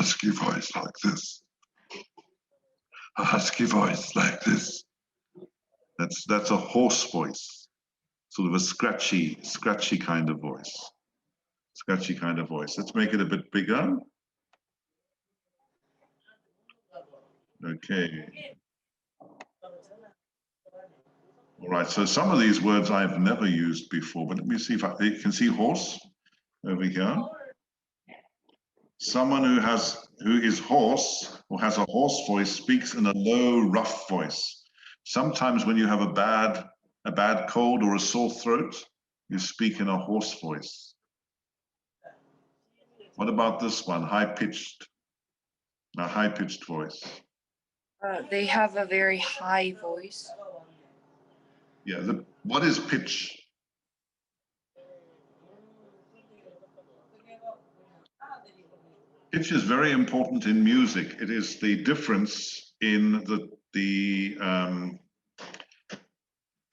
husky voice like this. A husky voice like this. That's a hoarse voice, sort of a scratchy kind of voice. Scratchy kind of voice. Let's make it a bit bigger. Okay. All right, so some of these words I've never used before, but let me see if you can see horse over here. Someone who is hoarse or has a hoarse voice speaks in a low, rough voice. Sometimes when you have a bad cold or a sore throat, you speak in a hoarse voice. What about this one? High-pitched. A high-pitched voice. They have a very high voice. Yeah. What is pitch? Pitch is very important in music. It is the difference in the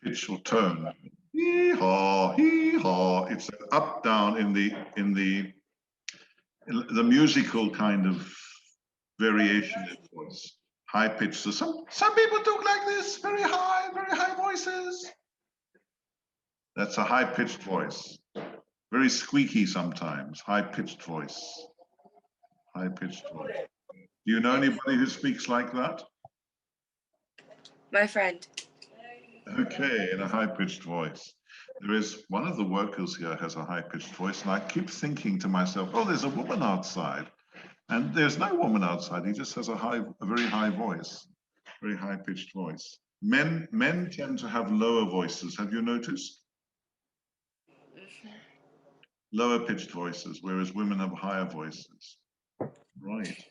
pitch or tone. Hee-haw, hee-haw. It's up, down in the musical kind of variation in voice. High pitch. So some people talk like this, very high voices. That's a high pitched voice. Very squeaky sometimes. High pitched voice. High pitched voice. Do you know anybody who speaks like that? My friend. Okay, in a high pitched voice. There is one of the workers here has a high pitched voice, and I keep thinking to myself, oh, there's a woman outside. And there's no woman outside. He just has a very high voice, very high-pitched voice. Men tend to have lower voices. Have you noticed? Lower-pitched voices, whereas women have higher voices. Right.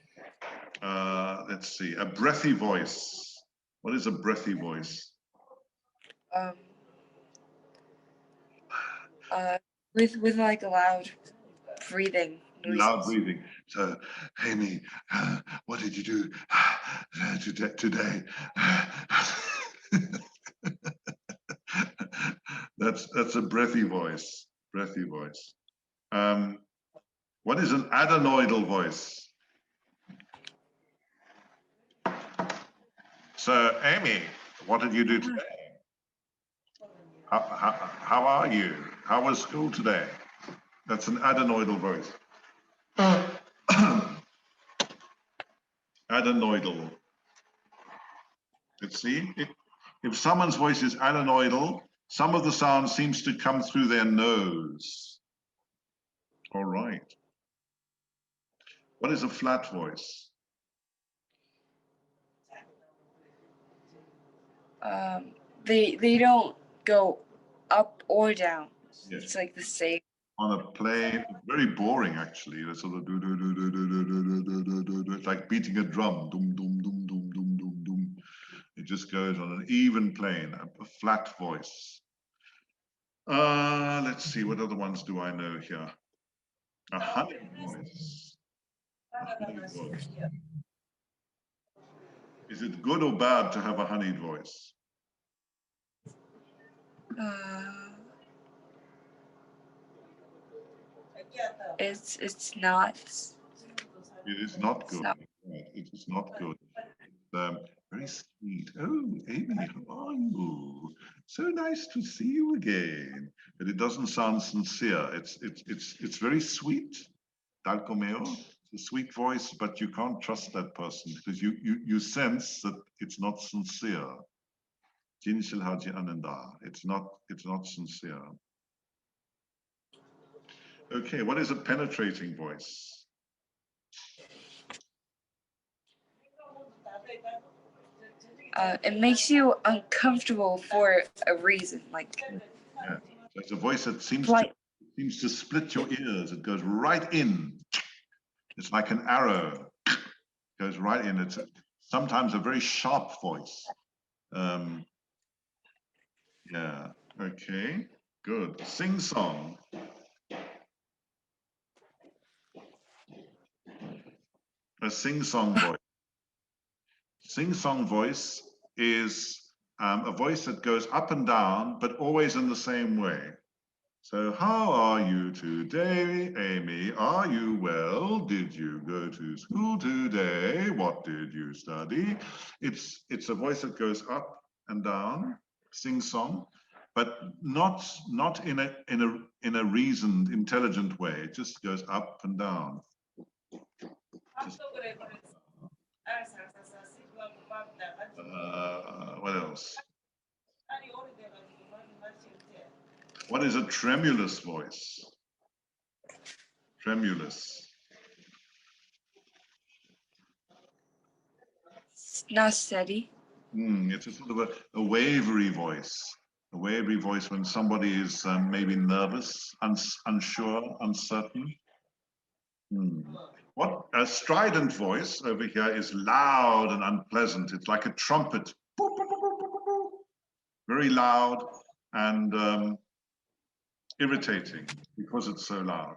Let's see. A breathy voice. What is a breathy voice? With like a loud breathing. Loud breathing. So, Amy, what did you do today? That's a breathy voice. Breathy voice. What is an adenoidal voice? So, Amy, what did you do today? How are you? How was school today? That's an adenoidal voice. Adenoidal. Let's see. If someone's voice is adenoidal, some of the sound seems to come through their nose. All right. What is a flat voice? They don't go up or down. Yes. It's like the same. On a plane, very boring actually. It's sort of it's like beating a drum. Dum dum dum dum dum dum dum. It just goes on an even plane, a flat voice. Let's see, what other ones do I know here? A honeyed voice. A honeyed voice. Is it good or bad to have a honeyed voice? It's not. It is not good. It is not good. Very sweet. Oh, Amy, how are you? So nice to see you again. But it doesn't sound sincere. It's very sweet. Dalcomeo. It's a sweet voice, but you can't trust that person because you sense that it's not sincere. It's not sincere. Okay, what is a penetrating voice? It makes you uncomfortable for a reason, like. Yeah, so it's a voice that seems to split your ears. It goes right in. It's like an arrow. It goes right in. It's sometimes a very sharp voice. Yeah. Okay. Good. Sing song. A sing-song voice. Sing-song voice is a voice that goes up and down, but always in the same way. So how are you today, Amy? Are you well? Did you go to school today? What did you study? It's a voice that goes up and down, sing-song, but not in a reasoned, intelligent way. It just goes up and down. What else? What is a tremulous voice? Tremulous. It's not steady. It's a sort of a wavery voice. A wavery voice when somebody is maybe nervous, unsure, uncertain. What a strident voice over here is loud and unpleasant. It's like a trumpet. Very loud and irritating because it's so loud.